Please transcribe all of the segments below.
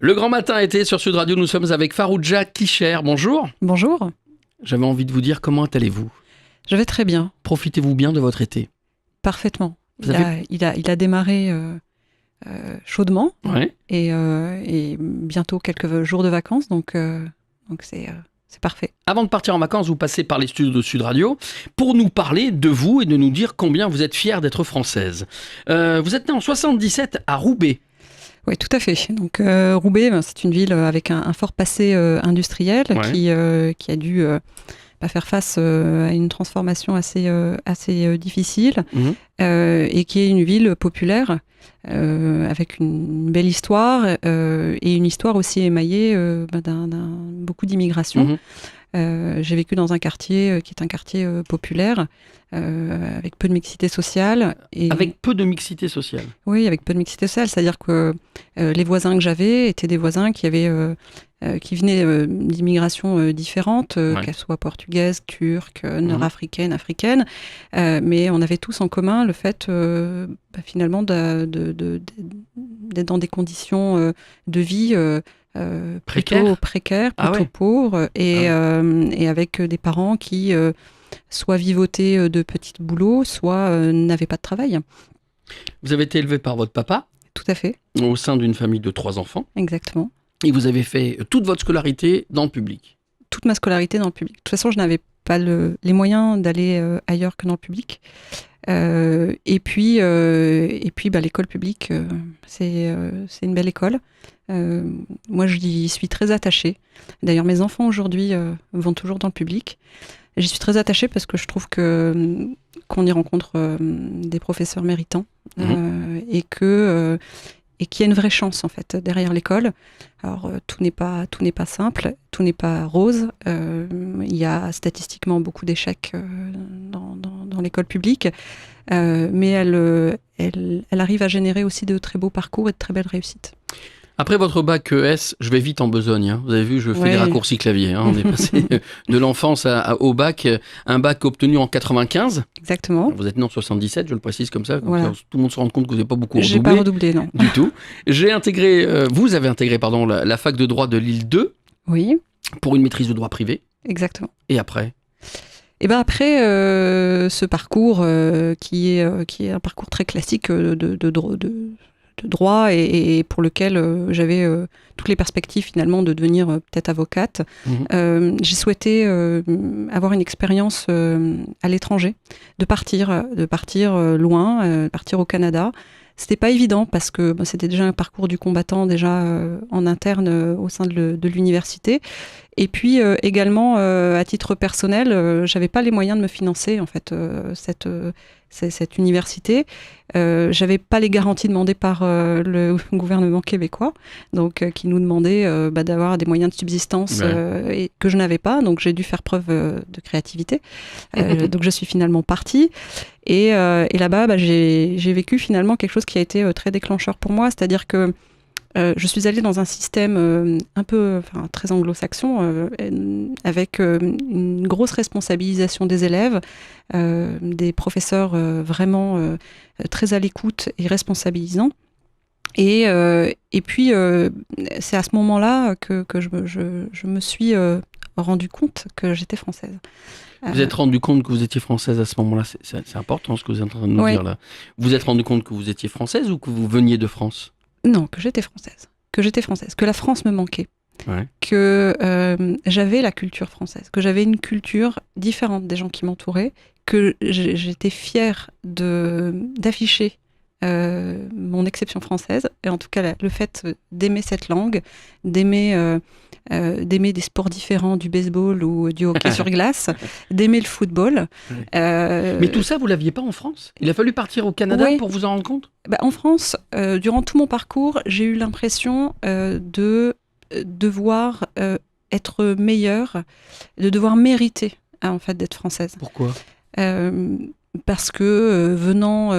Le grand matin été sur Sud Radio, nous sommes avec Farouja Kisher. Bonjour. Bonjour. J'avais envie de vous dire comment allez-vous ? Je vais très bien. Profitez-vous bien de votre été ? Parfaitement. Il a démarré chaudement Ouais. et bientôt quelques jours de vacances, donc c'est parfait. Avant de partir en vacances, vous passez par les studios de Sud Radio pour nous parler de vous et de nous dire combien vous êtes fière d'être française. Vous êtes née en 77 à Roubaix. Oui, tout à fait. Donc Roubaix, c'est une ville avec un fort passé industriel qui a dû faire face à une transformation assez difficile et qui est une ville populaire avec une belle histoire et une histoire aussi émaillée d'un beaucoup d'immigration. J'ai vécu dans un quartier qui est un quartier populaire, avec peu de mixité sociale. Avec peu de mixité sociale. Oui, avec peu de mixité sociale, c'est-à-dire que les voisins que j'avais étaient des voisins qui venaient d'immigration différentes, qu'elles soient portugaises, turques, nord-africaines, africaines, mais on avait tous en commun le fait finalement d'être dans des conditions de vie plutôt précaires, plutôt pauvres, et avec des parents qui soit vivotaient de petits boulots, soit n'avaient pas de travail. Vous avez été élevé par votre papa ? Tout à fait. Au sein d'une famille de 3 enfants. Exactement. Et vous avez fait toute votre scolarité dans le public ? Toute ma scolarité dans le public. De toute façon, je n'avais pas les moyens d'aller ailleurs que dans le public. Et puis l'école publique, c'est une belle école. Moi, j'y suis très attachée. D'ailleurs, mes enfants aujourd'hui vont toujours dans le public. J'y suis très attachée parce que je trouve qu'on y rencontre des professeurs méritants et qu'il y a une vraie chance en fait derrière l'école. Alors tout n'est pas simple, tout n'est pas rose. Il y a statistiquement beaucoup d'échecs dans l'école publique, mais elle arrive à générer aussi de très beaux parcours et de très belles réussites. Après votre bac ES, je vais vite en besogne. Vous avez vu, je fais des raccourcis clavier. On est passé de l'enfance au bac. Un bac obtenu en 95. Exactement. Vous êtes né en 77, je le précise comme ça. Voilà. Tout le monde se rend compte que vous n'avez pas beaucoup redoublé. J'ai pas redoublé, non. Du tout. Vous avez intégré la fac de droit de Lille 2. Oui. Pour une maîtrise de droit privé. Exactement. Et après ? Et après ce parcours qui est un parcours très classique de droit et pour lequel j'avais toutes les perspectives finalement de devenir peut-être avocate. J'ai souhaité avoir une expérience à l'étranger, de partir loin, partir au Canada. C'était pas évident parce que c'était déjà un parcours du combattant déjà en interne au sein de l'université. Et puis également à titre personnel, j'avais pas les moyens de me financer en fait cette université. J'avais pas les garanties demandées par le gouvernement québécois, donc qui nous demandait d'avoir des moyens de subsistance et que je n'avais pas. Donc j'ai dû faire preuve de créativité. Donc je suis finalement partie. Et là-bas, j'ai vécu finalement quelque chose qui a été très déclencheur pour moi, c'est-à-dire que je suis allée dans un système très anglo-saxon, avec une grosse responsabilisation des élèves, des professeurs vraiment très à l'écoute et responsabilisants. Et puis, c'est à ce moment-là que je me suis rendu compte que j'étais française. Vous êtes rendu compte que vous étiez française à ce moment-là, c'est important ce que vous êtes en train de nous dire là. Vous êtes rendu compte que vous étiez française ou que vous veniez de France ? Non, que j'étais française, que la France me manquait, que j'avais la culture française, que j'avais une culture différente des gens qui m'entouraient, que j'étais fière d'afficher mon exception française, et en tout cas le fait d'aimer cette langue, d'aimer des sports différents, du baseball ou du hockey sur glace, d'aimer le football. Mais tout ça, vous ne l'aviez pas en France ? Il a fallu partir au Canada pour vous en rendre compte ? En France, durant tout mon parcours, j'ai eu l'impression de devoir être meilleure, de devoir mériter en fait, d'être française. Pourquoi ? Parce que venant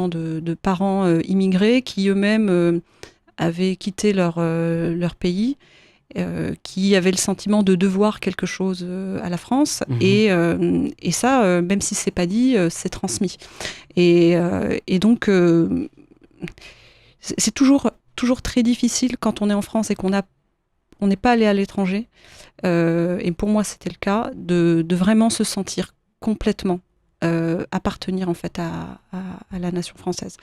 de parents immigrés qui eux-mêmes avaient quitté leur pays, qui avaient le sentiment de devoir quelque chose à la France, et ça, même si c'est pas dit, c'est transmis. Et donc, c'est toujours toujours très difficile quand on est en France et qu'on n'est pas allé à l'étranger, et pour moi c'était le cas, de vraiment se sentir complètement appartenir en fait à la nation française.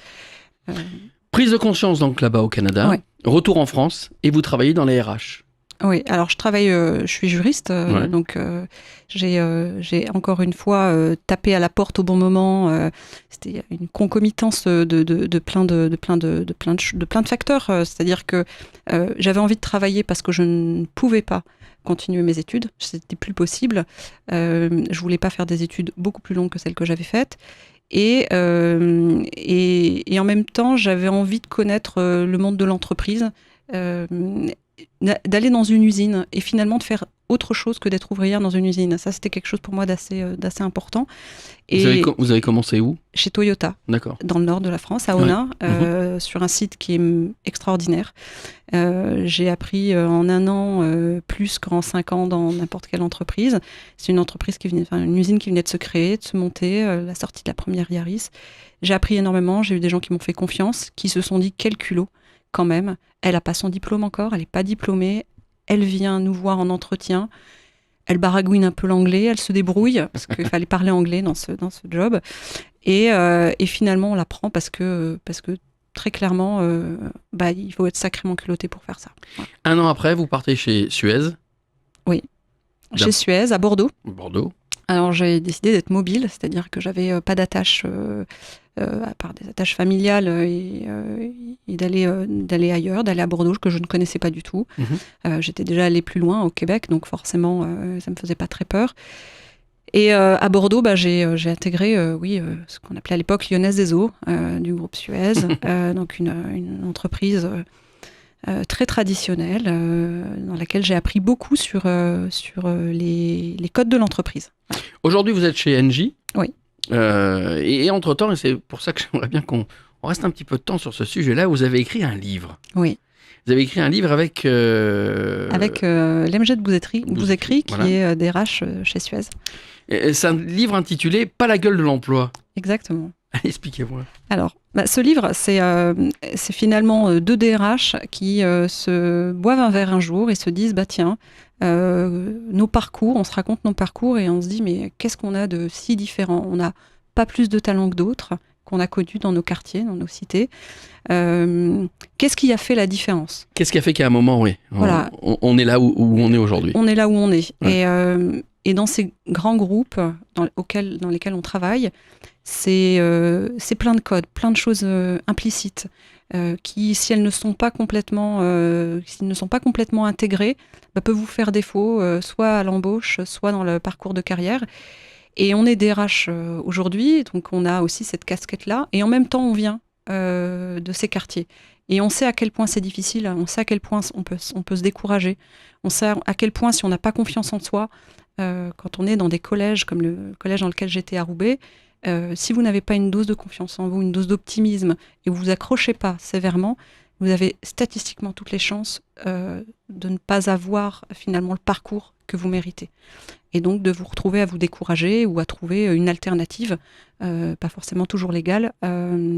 Prise de conscience donc là-bas au Canada, ouais. Retour en France et vous travaillez dans les RH. Oui, alors je suis juriste, Ouais. donc j'ai encore une fois tapé à la porte au bon moment. C'était une concomitance de plein de facteurs. C'est-à-dire que j'avais envie de travailler parce que je ne pouvais pas continuer mes études, c'était plus possible. Je voulais pas faire des études beaucoup plus longues que celles que j'avais faites. Et en même temps, j'avais envie de connaître le monde de l'entreprise. D'aller dans une usine et finalement de faire autre chose que d'être ouvrière dans une usine. Ça, c'était quelque chose pour moi d'assez important. Et vous avez commencé où ? Chez Toyota, D'accord. dans le nord de la France, à Onnaing, sur un site qui est extraordinaire. J'ai appris en 1 an plus qu'en 5 ans dans n'importe quelle entreprise. C'est une entreprise une usine qui venait de se créer, de se monter, la sortie de la première Yaris. J'ai appris énormément, j'ai eu des gens qui m'ont fait confiance, qui se sont dit quel culot quand même. Elle n'a pas son diplôme encore, elle n'est pas diplômée, elle vient nous voir en entretien, elle baragouine un peu l'anglais, elle se débrouille, parce qu'il fallait parler anglais dans ce job, et finalement on la prend parce que très clairement, il faut être sacrément culotté pour faire ça. Voilà. 1 an après, vous partez chez Suez. Oui, chez Suez, à Bordeaux. Bordeaux. Alors j'ai décidé d'être mobile, c'est-à-dire que j'avais pas d'attache, à part des attaches familiales, et d'aller ailleurs, d'aller à Bordeaux, que je ne connaissais pas du tout. J'étais déjà allée plus loin, au Québec, donc forcément ça me faisait pas très peur. Et à Bordeaux, j'ai intégré ce qu'on appelait à l'époque Lyonnaise des Eaux, du groupe Suez, donc une entreprise très traditionnelle, dans laquelle j'ai appris beaucoup sur les codes de l'entreprise. Aujourd'hui, vous êtes chez Engie. Oui. Et entre-temps, et c'est pour ça que j'aimerais bien qu'on reste un petit peu de temps sur ce sujet-là, vous avez écrit un livre. Oui. Vous avez écrit un livre avec... Lemjed Bouzekri, qui est DRH chez Suez. C'est un livre intitulé « Pas la gueule de l'emploi ». Exactement. Allez, expliquez-moi. Alors, ce livre, c'est finalement 2 DRH qui se boivent un verre un jour et se disent, tiens, nos parcours, on se raconte nos parcours et on se dit, mais qu'est-ce qu'on a de si différent ? On n'a pas plus de talent que d'autres, qu'on a connus dans nos quartiers, dans nos cités. Qu'est-ce qui a fait la différence ? Qu'est-ce qui a fait qu'à un moment, oui, voilà. on est là où on est aujourd'hui ? On est là où on est. Ouais. Et dans ces grands groupes dans lesquels on travaille, c'est plein de codes, plein de choses implicites qui, si elles ne sont pas complètement, intégrées, peuvent vous faire défaut, soit à l'embauche, soit dans le parcours de carrière. Et on est DRH aujourd'hui, donc on a aussi cette casquette-là, et en même temps on vient de ces quartiers. Et on sait à quel point c'est difficile, on sait à quel point on peut se décourager, on sait à quel point si on n'a pas confiance en soi, quand on est dans des collèges comme le collège dans lequel j'étais à Roubaix, si vous n'avez pas une dose de confiance en vous, une dose d'optimisme, et vous vous accrochez pas sévèrement, vous avez statistiquement toutes les chances de ne pas avoir finalement le parcours que vous méritez. Et donc de vous retrouver à vous décourager ou à trouver une alternative, pas forcément toujours légale,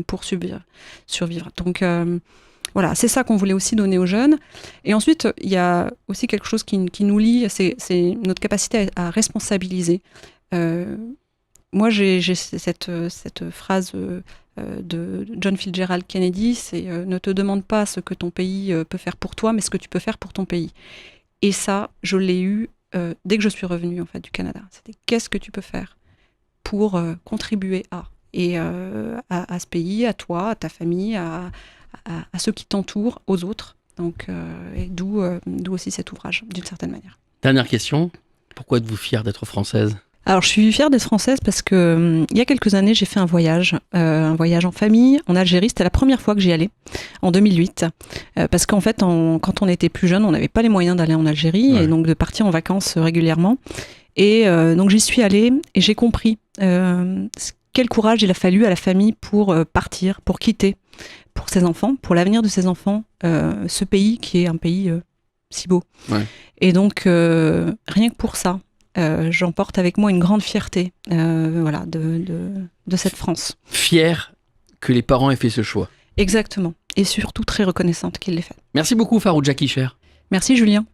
pour survivre. Donc voilà, c'est ça qu'on voulait aussi donner aux jeunes. Et ensuite, il y a aussi quelque chose qui nous lie, c'est notre capacité à responsabiliser. Moi, j'ai cette phrase de John Fitzgerald Kennedy, c'est ne te demande pas ce que ton pays peut faire pour toi, mais ce que tu peux faire pour ton pays. Et ça, je l'ai eu dès que je suis revenue en fait, du Canada. C'était qu'est-ce que tu peux faire pour contribuer à ce pays, à toi, à ta famille, à ceux qui t'entourent, aux autres. Donc, et d'où aussi cet ouvrage, d'une certaine manière. Dernière question, pourquoi êtes-vous fière d'être française ? Alors, je suis fière d'être française parce que il y a quelques années, j'ai fait un voyage en famille en Algérie. C'était la première fois que j'y allais, en 2008. Parce qu'en fait, quand on était plus jeune, on n'avait pas les moyens d'aller en Algérie et donc de partir en vacances régulièrement. Et donc, j'y suis allée et j'ai compris quel courage il a fallu à la famille pour partir, pour quitter, pour ses enfants, pour l'avenir de ses enfants, ce pays qui est un pays si beau. Ouais. Et donc, rien que pour ça, j'emporte avec moi une grande fierté de cette France. Fière que les parents aient fait ce choix. Exactement. et surtout très reconnaissante qu'il l'ait fait. Merci beaucoup Farouja Kisher. Merci Julien.